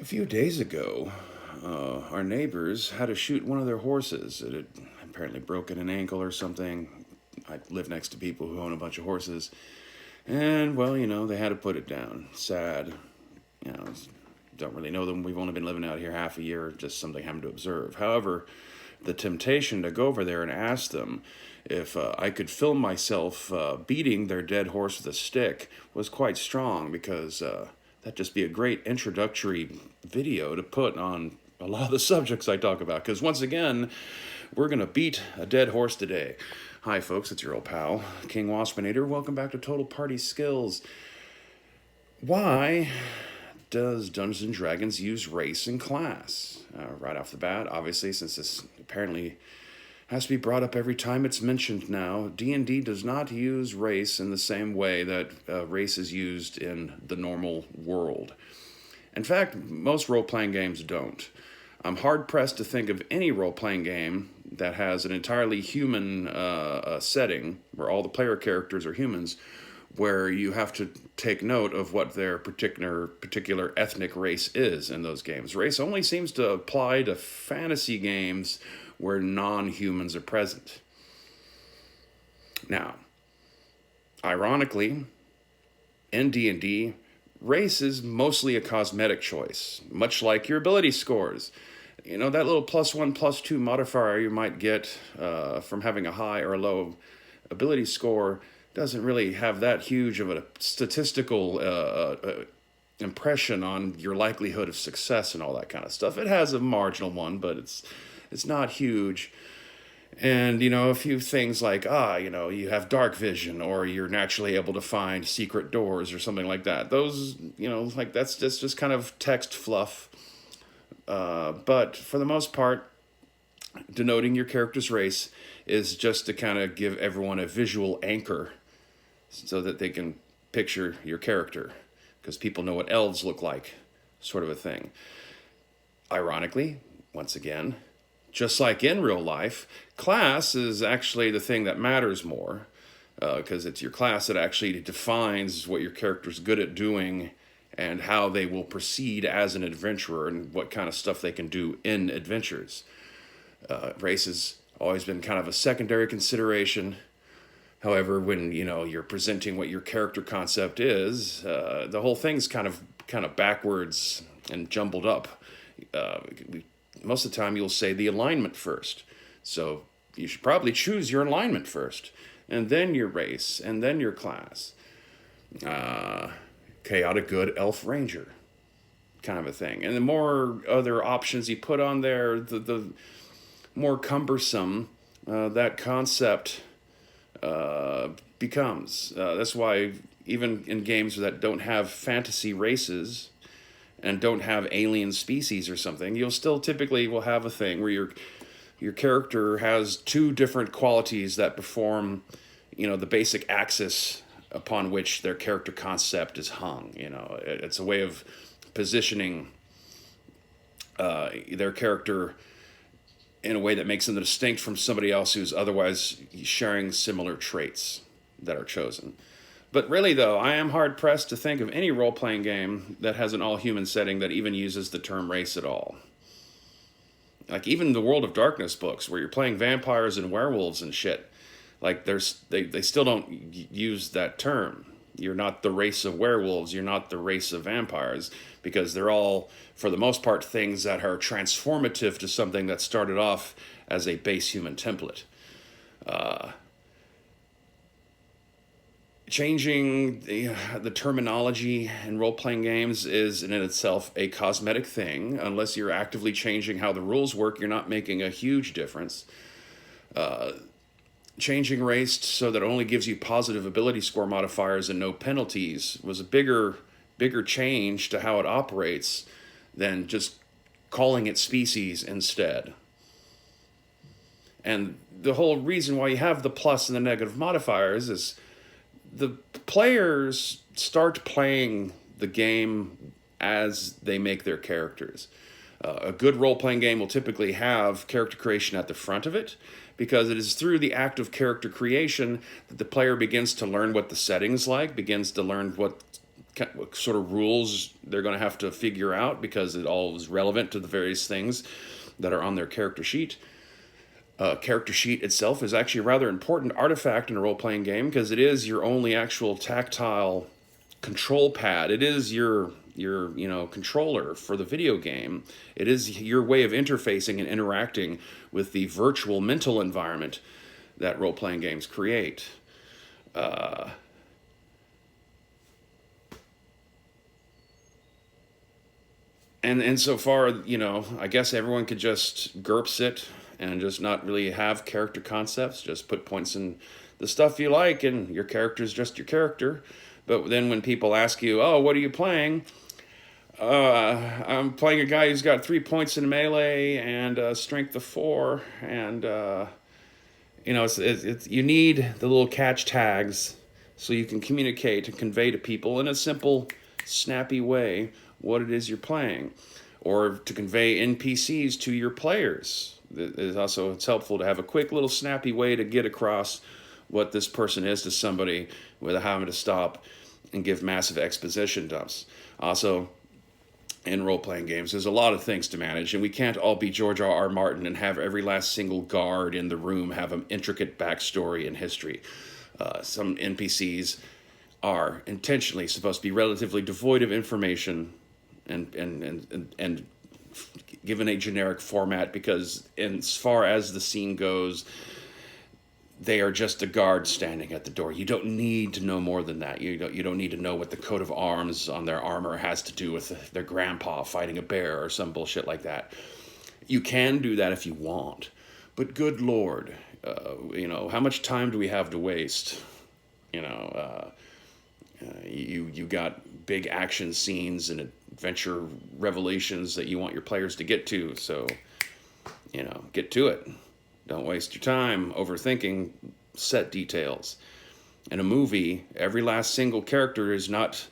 A few days ago, our neighbors had to shoot one of their horses. It had apparently broken an ankle or something. I live next to people who own a bunch of horses. And, well, they had to put it down. Sad. You know, don't really know them. We've only been living out here half a year, just something happened to observe. However, the temptation to go over there and ask them if I could film myself beating their dead horse with a stick was quite strong because that'd just be a great introductory video to put on a lot of the subjects I talk about. Because once again, we're going to beat a dead horse today. Hi, folks, it's your old pal, King Waspinator. Welcome back to Total Party Skills. Why does Dungeons and Dragons use race and class? Right off the bat, obviously, since this apparently has to be brought up every time it's mentioned now, D&D does not use race in the same way that race is used in the normal world. In fact, most role-playing games don't. I'm hard-pressed to think of any role-playing game that has an entirely human setting, where all the player characters are humans, where you have to take note of what their particular ethnic race is in those games. Race only seems to apply to fantasy games where non-humans are present. Now, ironically, in D&D, race is mostly a cosmetic choice, much like your ability scores. You know, that little +1, +2 modifier you might get from having a high or a low ability score doesn't really have that huge of a statistical impression on your likelihood of success and all that kind of stuff. It has a marginal one, but it's not huge. And, a few things like, you have dark vision or you're naturally able to find secret doors or something like that. Those, that's just kind of text fluff. But for the most part, denoting your character's race is just to kind of give everyone a visual anchor so that they can picture your character, because people know what elves look like, sort of a thing. Ironically, once again, just like in real life, class is actually the thing that matters more, because it's your class that actually defines what your character's good at doing and how they will proceed as an adventurer and what kind of stuff they can do in adventures. Race has always been kind of a secondary consideration. However, when you're presenting what your character concept is, the whole thing's kind of backwards and jumbled up. Most of the time, you'll say the alignment first. So you should probably choose your alignment first, and then your race, and then your class. Chaotic good elf ranger, kind of a thing. And the more other options you put on there, the more cumbersome that concept becomes. That's why even in games that don't have fantasy races and don't have alien species or something, you'll still typically will have a thing where your character has two different qualities that perform, the basic axis upon which their character concept is hung. It's a way of positioning their character in a way that makes them distinct from somebody else who's otherwise sharing similar traits that are chosen. But really, though, I am hard-pressed to think of any role-playing game that has an all-human setting that even uses the term race at all. Like, even the World of Darkness books, where you're playing vampires and werewolves and shit, like, they still don't use that term. You're not the race of werewolves, you're not the race of vampires, because they're all, for the most part, things that are transformative to something that started off as a base human template. Changing the terminology in role-playing games is in itself a cosmetic thing. Unless you're actively changing how the rules work, you're not making a huge difference. Changing race so that it only gives you positive ability score modifiers and no penalties was a bigger change to how it operates than just calling it species instead. And the whole reason why you have the plus and the negative modifiers is the players start playing the game as they make their characters. A good role-playing game will typically have character creation at the front of it, because it is through the act of character creation that the player begins to learn what the setting's like, begins to learn what sort of rules they're going to have to figure out, because it all is relevant to the various things that are on their character sheet. Character sheet itself is actually a rather important artifact in a role-playing game, because it is your only actual tactile control pad. It is your controller for the video game. It is your way of interfacing and interacting with the virtual mental environment that role-playing games create. And so far, I guess everyone could just GURPS it and just not really have character concepts. Just put points in the stuff you like, and your character is just your character. But then when people ask you, "Oh, what are you playing?" I'm playing a guy who's got 3 points in melee and strength of 4, and it's you need the little catch tags so you can communicate and convey to people in a simple, snappy way what it is you're playing, or to convey NPCs to your players. It's helpful to have a quick little snappy way to get across what this person is to somebody without having to stop and give massive exposition dumps. Also, in role-playing games, there's a lot of things to manage, and we can't all be George R.R. Martin and have every last single guard in the room have an intricate backstory and history. Some NPCs are intentionally supposed to be relatively devoid of information and given a generic format, because as far as the scene goes, they are just a guard standing at the door. You don't need to know more than that. You don't need to know what the coat of arms on their armor has to do with their grandpa fighting a bear or some bullshit like that. You can do that if you want, but good Lord, how much time do we have to waste? You got big action scenes and adventure revelations that you want your players to get to, so get to it. Don't waste your time overthinking set details. In a movie, every last single character is not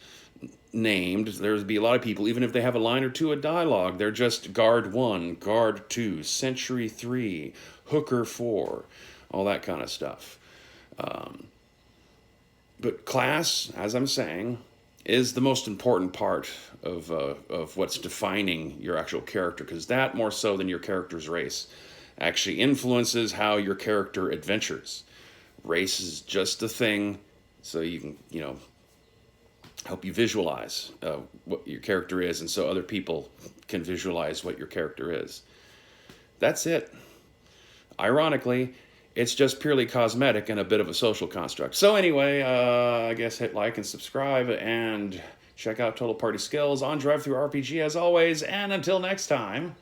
named. There'll be a lot of people, even if they have a line or two of dialogue, they're just guard 1, guard 2, sentry 3, hooker 4, all that kind of stuff. But class, as I'm saying, is the most important part of what's defining your actual character, because that, more so than your character's race, actually influences how your character adventures. Race is just a thing, so you can, help you visualize what your character is, and so other people can visualize what your character is. That's it. Ironically, it's just purely cosmetic and a bit of a social construct. So anyway, I guess hit like and subscribe, and check out Total Party Skills on DriveThru RPG as always, and until next time.